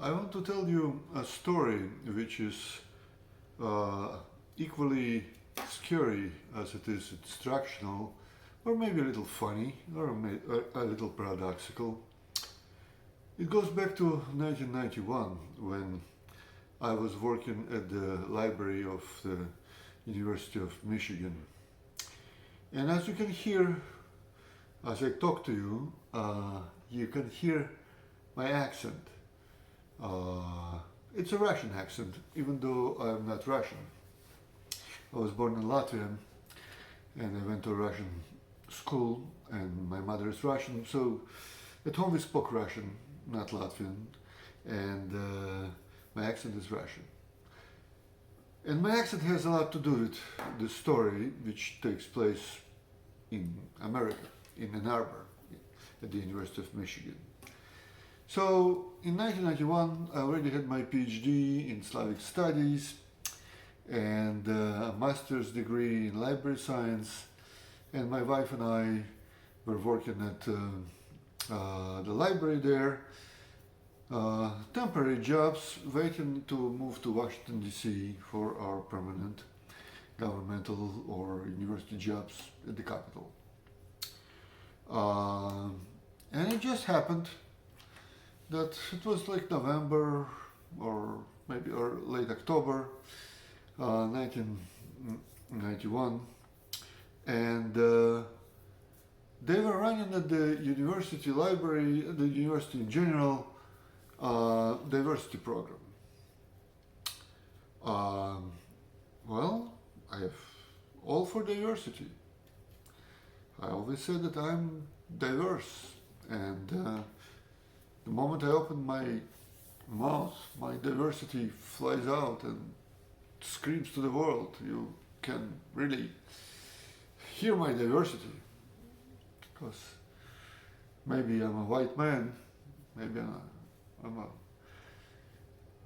I want to tell you a story which is equally scary as it is instructional, or maybe a little funny, or a little paradoxical. It goes back to 1991 when I was working at the library of the University of Michigan. And as you can hear, as I talk to you, you can hear my accent. Uh, it's a Russian accent, even though I'm not Russian. I was born in Latvia and I went to a Russian school, and my mother is Russian, so at home we spoke Russian, not Latvian, and my accent is Russian. And my accent has a lot to do with the story which takes place in America, in Ann Arbor, at the University of Michigan. So in 1991, I already had my PhD in Slavic studies and a master's degree in library science, and my wife and I were working at the library there, temporary jobs, waiting to move to Washington, D.C. for our permanent governmental or university jobs at the capital. And it just happened that it was like November or maybe or late October 1991, and they were running at the university library, the university in general, diversity program. Well, I have all for diversity. I always said that I'm diverse, and the moment I open my mouth, my diversity flies out and screams to the world. You can really hear my diversity, because maybe I'm a white man, maybe I'm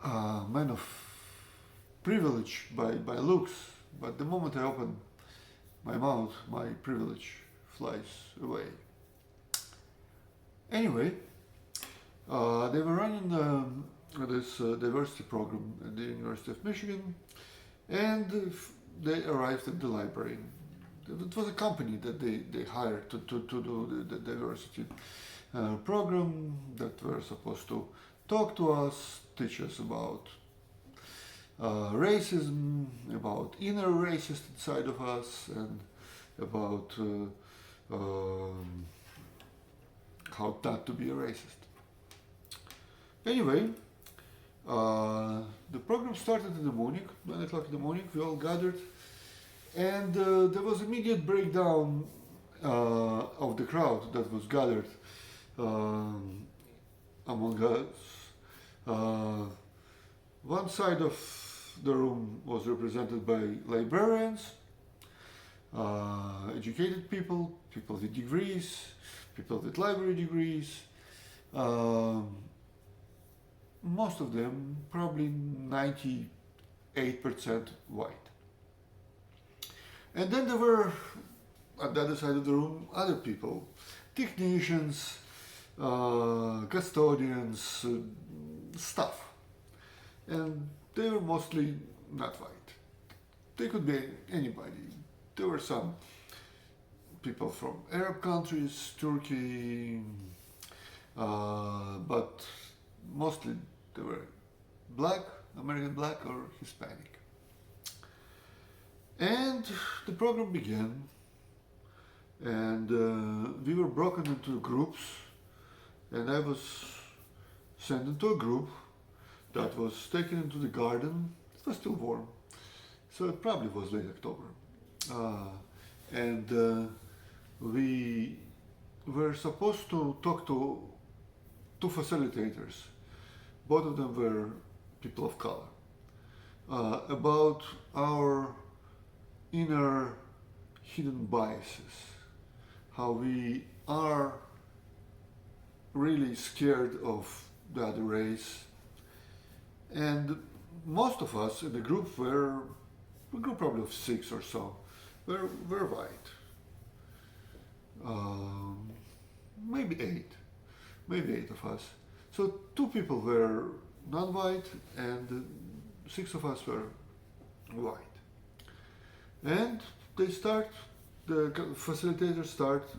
a man of privilege by looks, but the moment I open my mouth, my privilege flies away. Anyway, they were running this diversity program at the University of Michigan, and they arrived at the library. It was a company that they hired to do the diversity program, that were supposed to talk to us, teach us about racism, about inner racist inside of us, and about how not to be a racist. Anyway, the program started in the morning, 9 o'clock in the morning. We all gathered, and there was immediate breakdown of the crowd that was gathered among us. One side of the room was represented by librarians, educated people, people with degrees, people with library degrees. Most of them, probably 98% white. And then there were, at the other side of the room, other people, technicians, custodians, staff. And they were mostly not white. They could be anybody. There were some people from Arab countries, Turkey, but mostly they were black, American black or Hispanic. And the program began, and we were broken into groups, and I was sent into a group that was taken into the garden. It was still warm, so it probably was late October. And we were supposed to talk to two facilitators. Both of them were people of color, about our inner hidden biases, how we are really scared of the other race. And most of us in the group were a group probably of 6 or so, were white. Maybe eight of us. So 2 people were non-white, and 6 of us were white. And the facilitators start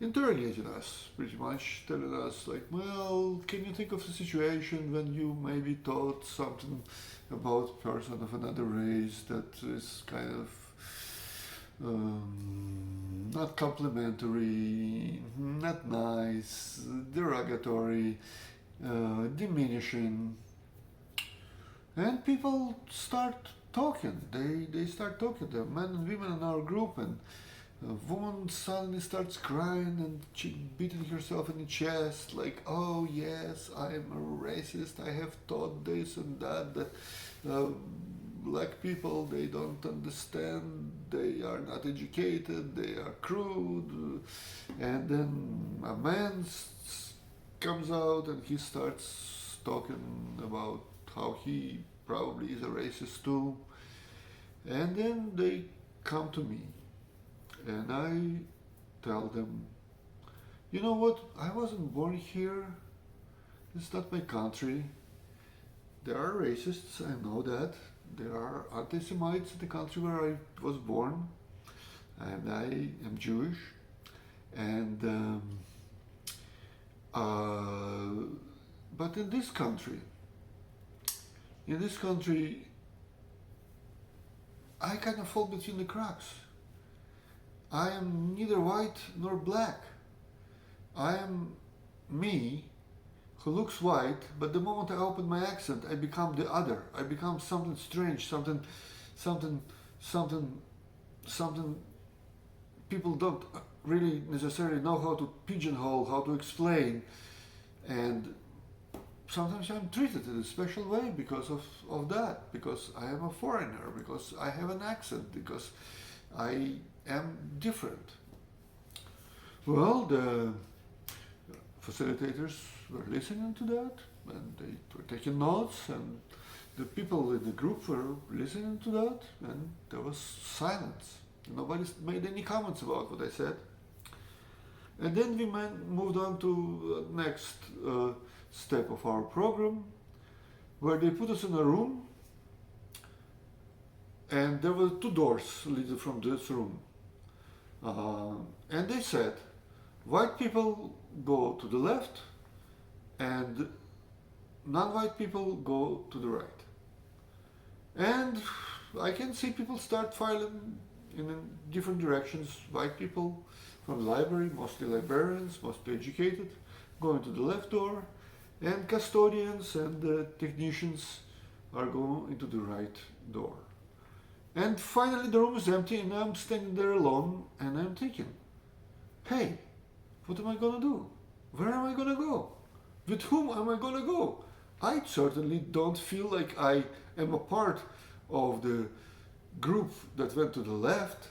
interrogating us, pretty much telling us like, well, can you think of a situation when you maybe thought something about a person of another race that is kind of not complimentary, not nice, derogatory, diminishing, and people start talking. They start talking. The men and women in our group, and a woman suddenly starts crying and she beating herself in the chest, like, "Oh yes, I'm a racist. I have thought this and that. That black people, they don't understand. They are not educated. They are crude." And then a man comes out and he starts talking about how he probably is a racist too. And then they come to me and I tell them, you know what, I wasn't born here. It's not my country. There are racists, I know that. There are anti-Semites in the country where I was born. And I am Jewish. And but in this country, I kind of fall between the cracks. I am neither white nor black. I am me, who looks white, but the moment I open my accent, I become the other. I become something strange, something people don't really necessarily know how to pigeonhole, how to explain. And sometimes I'm treated in a special way because of that, because I am a foreigner, because I have an accent, because I am different. Well, the facilitators were listening to that and they were taking notes, and the people in the group were listening to that, and there was silence. Nobody made any comments about what I said. And then we moved on to the next step of our program, where they put us in a room, and there were 2 doors leading from this room. And they said, white people go to the left, and non-white people go to the right. And I can see people start filing in different directions. White people from the library, mostly librarians, mostly educated, going to the left door, and custodians and technicians are going into the right door. And finally the room is empty and I'm standing there alone and I'm thinking, hey, what am I gonna do? Where am I gonna go? With whom am I gonna go? I certainly don't feel like I am a part of the group that went to the left.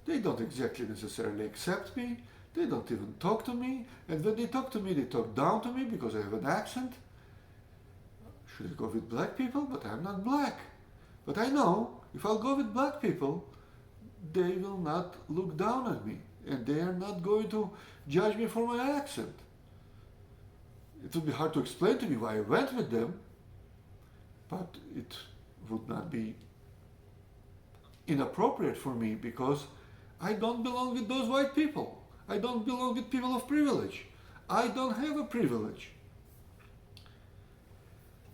They don't exactly necessarily accept me. They don't even talk to me. And when they talk to me, they talk down to me because I have an accent. Should I go with black people? But I'm not black. But I know if I'll go with black people, they will not look down at me. And they are not going to judge me for my accent. It would be hard to explain to me why I went with them, but it would not be inappropriate for me because I don't belong with those white people. I don't belong with people of privilege. I don't have a privilege.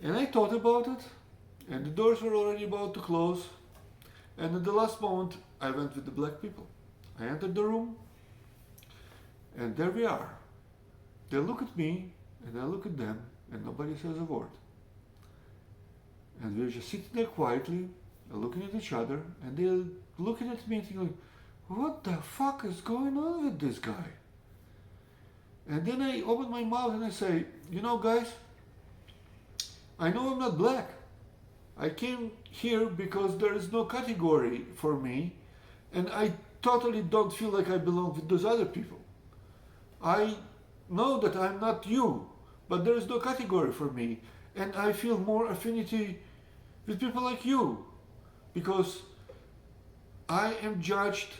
And I thought about it, and the doors were already about to close, and at the last moment I went with the black people. I entered the room, and there we are. They look at me, and I look at them, and nobody says a word. And we're just sitting there quietly, looking at each other, and they're looking at me thinking, what the fuck is going on with this guy? And then I open my mouth and I say, you know guys, I know I'm not black. I came here because there is no category for me, and I totally don't feel like I belong with those other people. I know that I'm not you, but there is no category for me, and I feel more affinity with people like you, because I am judged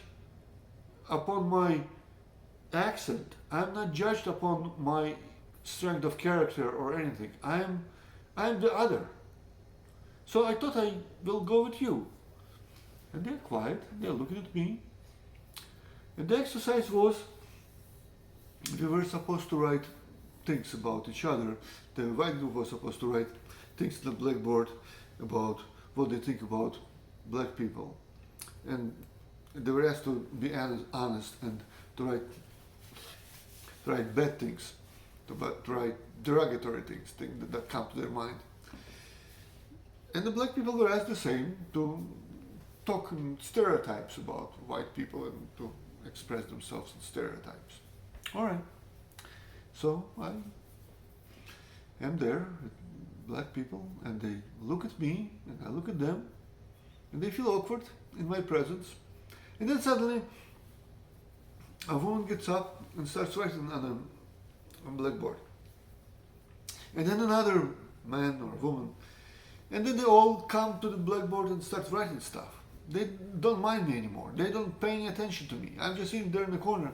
upon my accent. I'm not judged upon my strength of character or anything. I'm I'm the other. So I thought I will go with you. And they're quiet, they're looking at me. And the exercise was, we were supposed to write things about each other. The white group was supposed to write things on the blackboard about what they think about black people. And they were asked to be honest and to write bad things, to write derogatory things that come to their mind. And the black people were asked the same, to talk in stereotypes about white people and to express themselves in stereotypes. All right. So I am there with black people, and they look at me, and I look at them, and they feel awkward in my presence. And then suddenly, a woman gets up and starts writing on a blackboard. And then another man or woman. And then they all come to the blackboard and start writing stuff. They don't mind me anymore. They don't pay any attention to me. I'm just sitting there in the corner.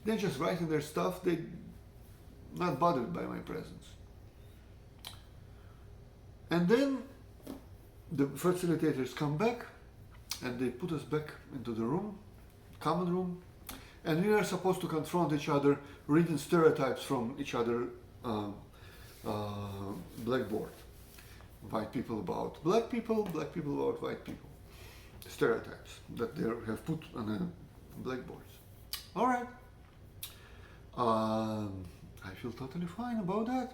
They're just writing their stuff. They're not bothered by my presence. And then the facilitators come back and they put us back into the room, common room, and we are supposed to confront each other, reading stereotypes from each other blackboard. White people about black people about white people. Stereotypes that they have put on the blackboards. All right. I feel totally fine about that.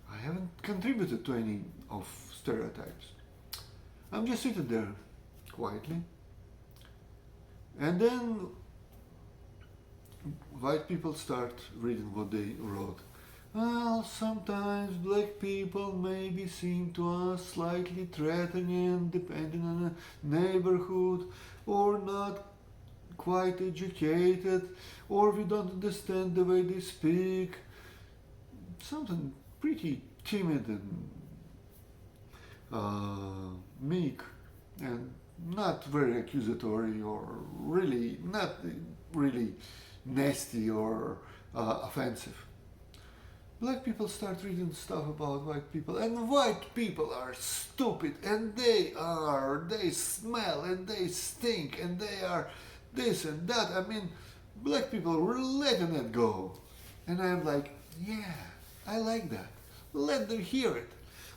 I haven't contributed to any of stereotypes. I'm just sitting there quietly. And then white people start reading what they wrote. Well, sometimes black people may be seen to us slightly threatening depending on the neighborhood, or not quite educated, or we don't understand the way they speak. Something pretty timid and meek and not very accusatory, or really not really nasty or offensive. Black people start reading stuff about white people, and white people are stupid, and they smell, and they stink, and they are this and that. I mean, black people were letting it go. And I'm like, yeah, I like that. Let them hear it.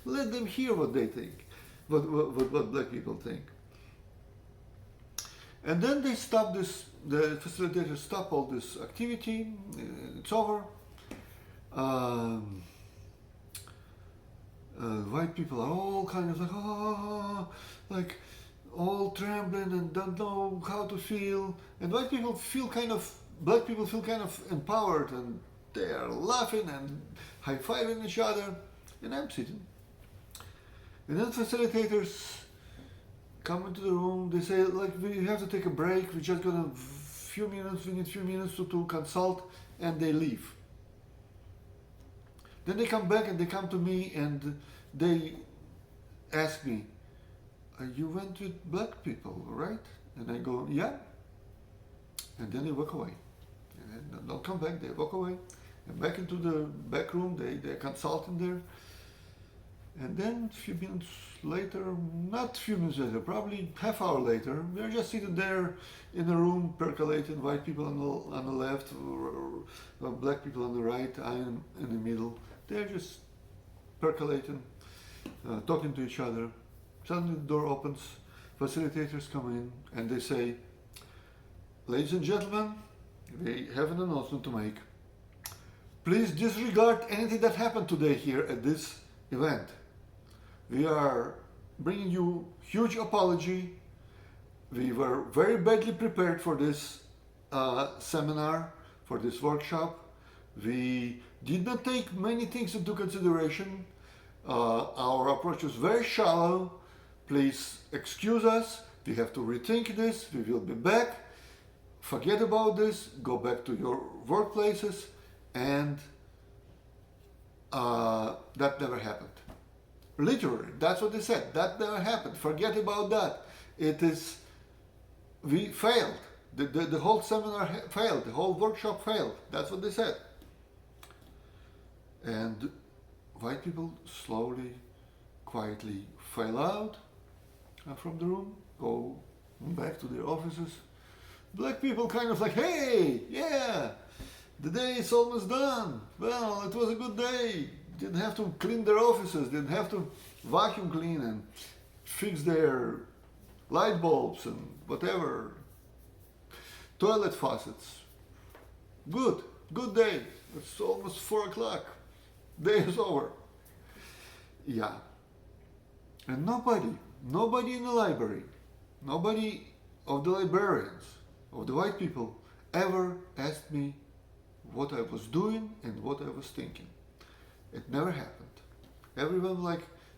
Let them hear what they think, what black people think. And then they stop this, the facilitators stop all this activity, it's over. White people are all kind of like all trembling and don't know how to feel. And white people feel black people feel kind of empowered, and they are laughing and high-fiving each other. And I'm sitting. And then facilitators come into the room. They say, like, we have to take a break. We just got a few minutes. We need a few minutes to consult, and they leave. Then they come back and they come to me and they ask me, you went with black people, right? And I go, yeah. And then they walk away. And then they'll come back, they walk away. And back into the back room, they're consulting there. And then a few minutes later, not a few minutes later, probably half hour later, we're just sitting there in a room percolating, white people on the left, or black people on the right, I am in the middle. They're just percolating, talking to each other. Suddenly the door opens, facilitators come in, and they say, ladies and gentlemen, we have an announcement to make. Please disregard anything that happened today here at this event. We are bringing you huge apology. We were very badly prepared for this seminar, for this workshop. We did not take many things into consideration. Our approach was very shallow. Please excuse us. We have to rethink this. We will be back. Forget about this. Go back to your workplaces. And that never happened. Literally, that's what they said. That never happened. Forget about that. We failed. The whole seminar failed. The whole workshop failed. That's what they said. And white people slowly, quietly file out from the room, go back to their offices. Black people kind of like, hey, yeah, the day is almost done. Well, it was a good day. Didn't have to clean their offices, didn't have to vacuum clean and fix their light bulbs and whatever. Toilet faucets. Good day. It's almost 4 o'clock. Day is over. Yeah. And nobody in the library, nobody of the librarians, of the white people, ever asked me what I was doing and what I was thinking. It never happened. Everyone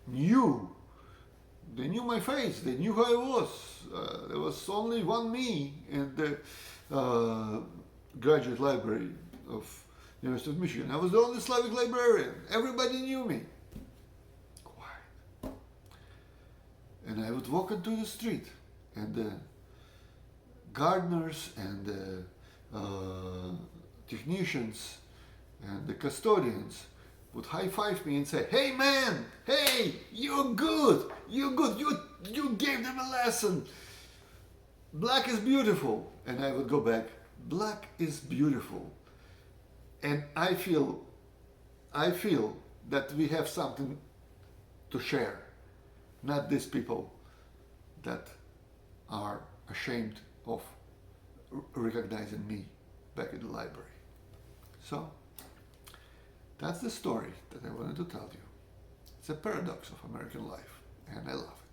knew. They knew my face. They knew who I was. There was only one me in the graduate library of University of Michigan. I was the only Slavic librarian. Everybody knew me. Quiet. And I would walk into the street, and the gardeners and the technicians and the custodians would high-five me and say, "Hey man, hey, you're good, you gave them a lesson. Black is beautiful." And I would go back, "Black is beautiful." And I feel that we have something to share, not these people that are ashamed of recognizing me back in the library. So, that's the story that I wanted to tell you. It's a paradox of American life, and I love it.